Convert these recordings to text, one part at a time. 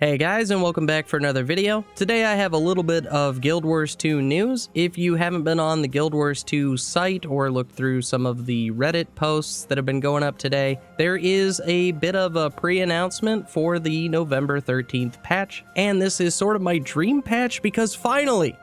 Hey guys, and welcome back for another video. Today I have a little bit of Guild Wars 2 news. If you haven't been on the Guild Wars 2 site or looked through some of the Reddit posts that have been going up today, there is a bit of a pre-announcement for the November 13th patch, and this is sort of my dream patch because finally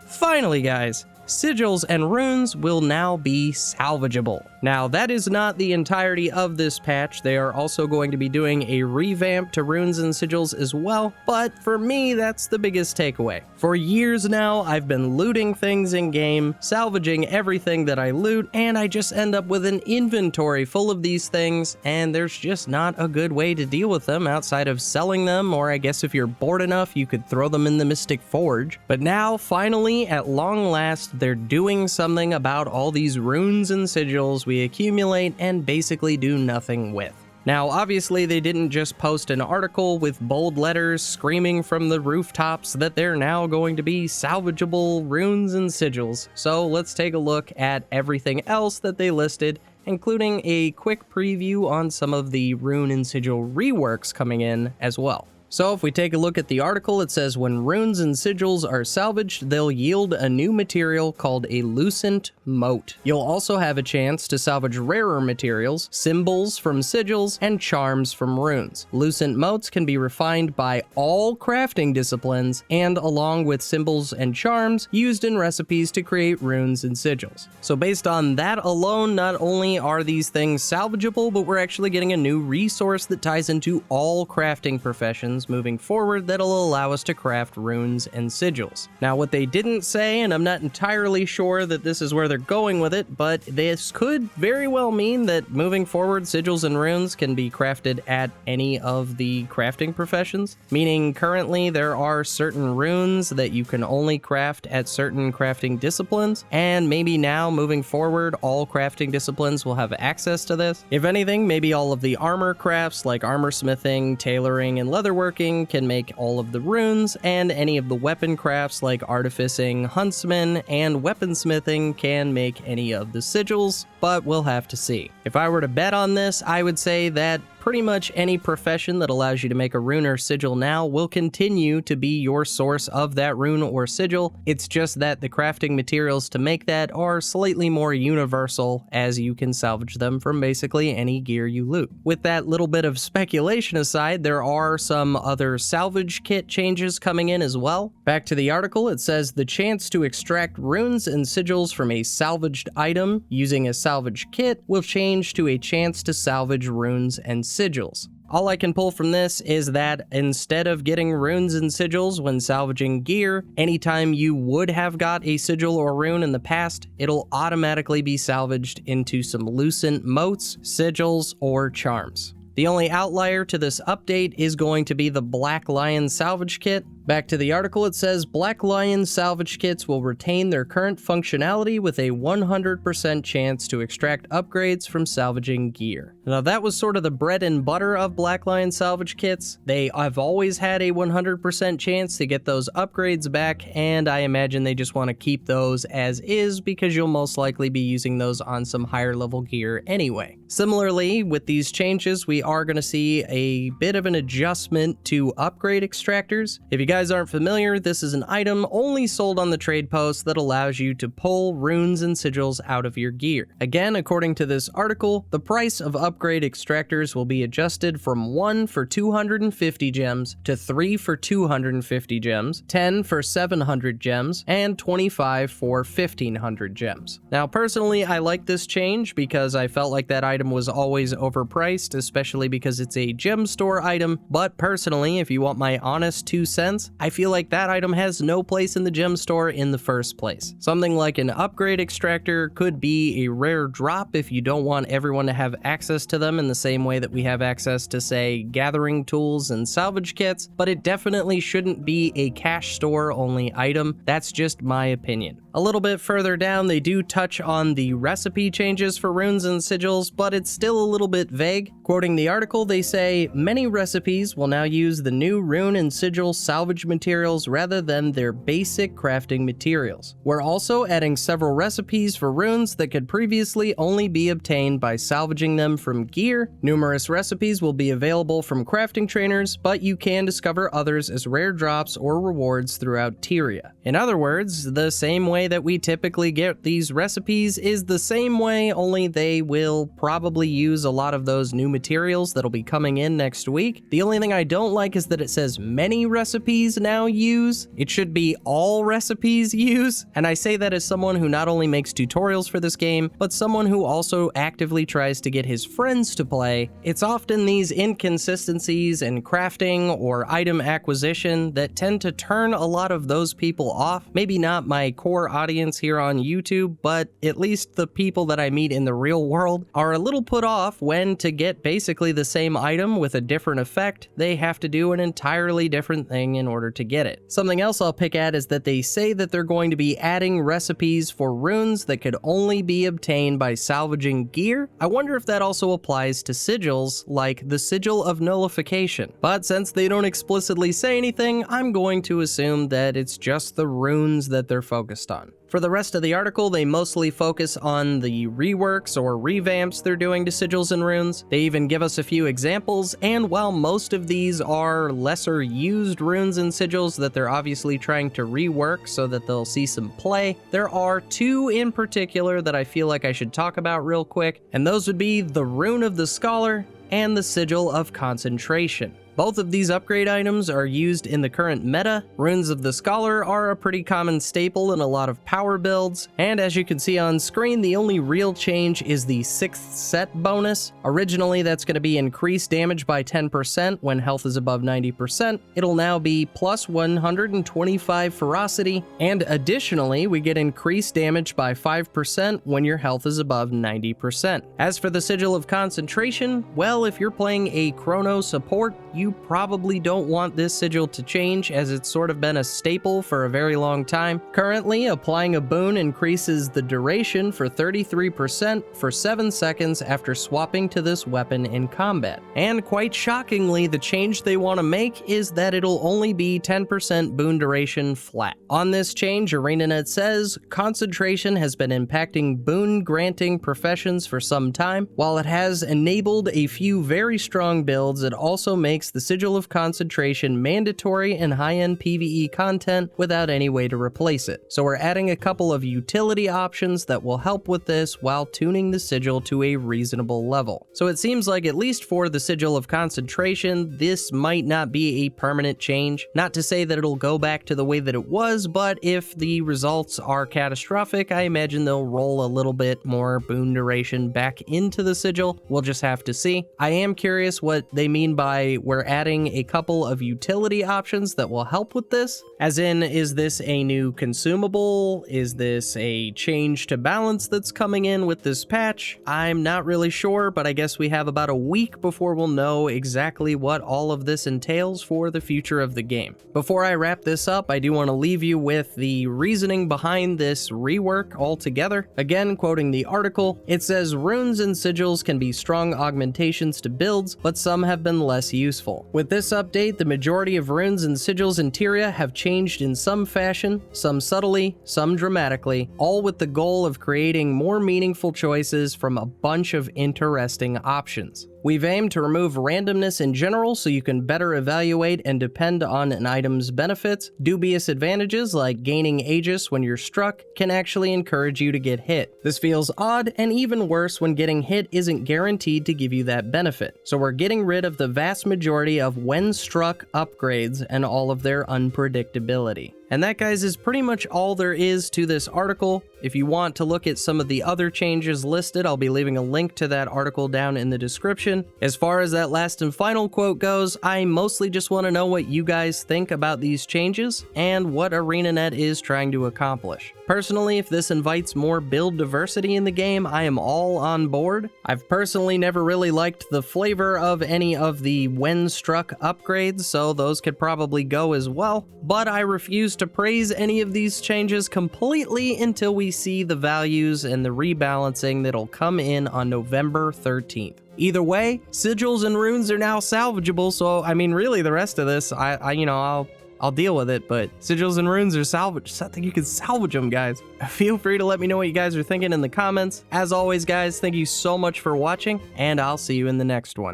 guys, Sigils and Runes will now be salvageable. Now, that is not the entirety of this patch. They are also going to be doing a revamp to Runes and Sigils as well, but for me, that's the biggest takeaway. For years now, I've been looting things in-game, salvaging everything that I loot, and I just end up with an inventory full of these things, and there's just not a good way to deal with them outside of selling them, or I guess if you're bored enough, you could throw them in the Mystic Forge. But now, finally, at long last, they're doing something about all these runes and sigils we accumulate and basically do nothing with. Now, obviously, they didn't just post an article with bold letters screaming from the rooftops that they're now going to be salvageable runes and sigils. So let's take a look at everything else that they listed, including a quick preview on some of the rune and sigil reworks coming in as well. So if we take a look at the article, it says when runes and sigils are salvaged, they'll yield a new material called a lucent mote. You'll also have a chance to salvage rarer materials, symbols from sigils, and charms from runes. Lucent motes can be refined by all crafting disciplines and along with symbols and charms used in recipes to create runes and sigils. So based on that alone, not only are these things salvageable, but we're actually getting a new resource that ties into all crafting professions moving forward that'll allow us to craft runes and sigils. Now, what they didn't say, and I'm not entirely sure that this is where they're going with it, but this could very well mean that moving forward, sigils and runes can be crafted at any of the crafting professions, meaning currently there are certain runes that you can only craft at certain crafting disciplines, and maybe now, moving forward, all crafting disciplines will have access to this. If anything, maybe all of the armor crafts like armor smithing, tailoring, and leatherworking can make all of the runes, and any of the weapon crafts like artificing, huntsman, and weaponsmithing can make any of the sigils, but we'll have to see. If I were to bet on this, I would say that pretty much any profession that allows you to make a rune or sigil now will continue to be your source of that rune or sigil. It's just that the crafting materials to make that are slightly more universal, as you can salvage them from basically any gear you loot. With that little bit of speculation aside, there are some other salvage kit changes coming in as well. Back to the article, it says the chance to extract runes and sigils from a salvaged item using a salvage kit will change to a chance to salvage runes and sigils. All I can pull from this is that instead of getting runes and sigils when salvaging gear, anytime you would have got a sigil or rune in the past, it'll automatically be salvaged into some lucent motes, sigils, or charms. The only outlier to this update is going to be the Black Lion Salvage Kit. Back to the article, it says Black Lion Salvage Kits will retain their current functionality with a 100% chance to extract upgrades from salvaging gear. Now, that was sort of the bread and butter of Black Lion Salvage Kits. They have always had a 100% chance to get those upgrades back, and I imagine they just want to keep those as is because you'll most likely be using those on some higher level gear anyway. Similarly, with these changes, we are going to see a bit of an adjustment to upgrade extractors. If you guys aren't familiar, this is an item only sold on the trade post that allows you to pull runes and sigils out of your gear. Again, according to this article, the price of upgrade extractors will be adjusted from 1 for 250 gems to 3 for 250 gems, 10 for 700 gems, and 25 for 1500 gems. Now, personally, I like this change because I felt like that item was always overpriced, especially because it's a gem store item, but personally, if you want my honest 2 cents, I feel like that item has no place in the gem store in the first place. Something like an upgrade extractor could be a rare drop if you don't want everyone to have access to them in the same way that we have access to, say, gathering tools and salvage kits, but it definitely shouldn't be a cash store only item. That's just my opinion. A little bit further down, they do touch on the recipe changes for runes and sigils, but it's still a little bit vague. Quoting the article, they say, many recipes will now use the new rune and sigil salvage salvage materials rather than their basic crafting materials. We're also adding several recipes for runes that could previously only be obtained by salvaging them from gear. Numerous recipes will be available from crafting trainers, but you can discover others as rare drops or rewards throughout Tyria. In other words, the same way that we typically get these recipes is the same way, only they will probably use a lot of those new materials that'll be coming in next week. The only thing I don't like is that it says many recipes now use. It should be all recipes use. And I say that as someone who not only makes tutorials for this game, but someone who also actively tries to get his friends to play. It's often these inconsistencies in crafting or item acquisition that tend to turn a lot of those people off. Maybe not my core audience here on YouTube, but at least the people that I meet in the real world are a little put off when, to get basically the same item with a different effect, they have to do an entirely different thing in order to get it. Something else I'll pick at is that they say that they're going to be adding recipes for runes that could only be obtained by salvaging gear. I wonder if that also applies to sigils, like the Sigil of Nullification. But since they don't explicitly say anything, I'm going to assume that it's just the runes that they're focused on. For the rest of the article, they mostly focus on the reworks or revamps they're doing to sigils and runes. They even give us a few examples, and while most of these are lesser used runes and sigils that they're obviously trying to rework so that they'll see some play, there are two in particular that I feel like I should talk about real quick, and those would be the Rune of the Scholar and the Sigil of Concentration. Both of these upgrade items are used in the current meta. Runes of the Scholar are a pretty common staple in a lot of power builds, and as you can see on screen, the only real change is the 6th set bonus. Originally, that's going to be increased damage by 10% when health is above 90%. It'll now be plus 125 ferocity, and additionally, we get increased damage by 5% when your health is above 90%. As for the Sigil of Concentration, well, if you're playing a Chrono support, you probably don't want this sigil to change, as it's sort of been a staple for a very long time. Currently, applying a boon increases the duration for 33% for 7 seconds after swapping to this weapon in combat. And quite shockingly, the change they want to make is that it'll only be 10% boon duration flat. On this change, ArenaNet says, concentration has been impacting boon granting professions for some time. While it has enabled a few very strong builds, it also makes the Sigil of Concentration mandatory in high-end PvE content without any way to replace it. So we're adding a couple of utility options that will help with this while tuning the sigil to a reasonable level. So it seems like, at least for the Sigil of Concentration, this might not be a permanent change. Not to say that it'll go back to the way that it was, but if the results are catastrophic, I imagine they'll roll a little bit more boon duration back into the sigil. We'll just have to see. I am curious what they mean by we're adding a couple of utility options that will help with this. As in, is this a new consumable? Is this a change to balance that's coming in with this patch? I'm not really sure, but I guess we have about a week before we'll know exactly what all of this entails for the future of the game. Before I wrap this up, I do want to leave you with the reasoning behind this rework altogether. Again, quoting the article, it says, runes and sigils can be strong augmentations to builds, but some have been less useful. With this update, the majority of runes and sigils in Tyria have changed in some fashion, some subtly, some dramatically, all with the goal of creating more meaningful choices from a bunch of interesting options. We've aimed to remove randomness in general so you can better evaluate and depend on an item's benefits. Dubious advantages like gaining Aegis when you're struck can actually encourage you to get hit. This feels odd, and even worse when getting hit isn't guaranteed to give you that benefit. So we're getting rid of the vast majority of when struck upgrades and all of their unpredictability. And that, guys, is pretty much all there is to this article. If you want to look at some of the other changes listed, I'll be leaving a link to that article down in the description. As far as that last and final quote goes, I mostly just want to know what you guys think about these changes and what ArenaNet is trying to accomplish. Personally, if this invites more build diversity in the game, I am all on board. I've personally never really liked the flavor of any of the when struck upgrades, so those could probably go as well, but I refuse to praise any of these changes completely until we see the values and the rebalancing that'll come in on November 13th. Either way, sigils and runes are now salvageable, so I mean, really the rest of this, I'll I'll deal with it, but sigils and runes are salvaged, so I think you can salvage them, guys. Feel free to let me know what you guys are thinking in the comments. As always, guys, thank you so much for watching, and I'll see you in the next one.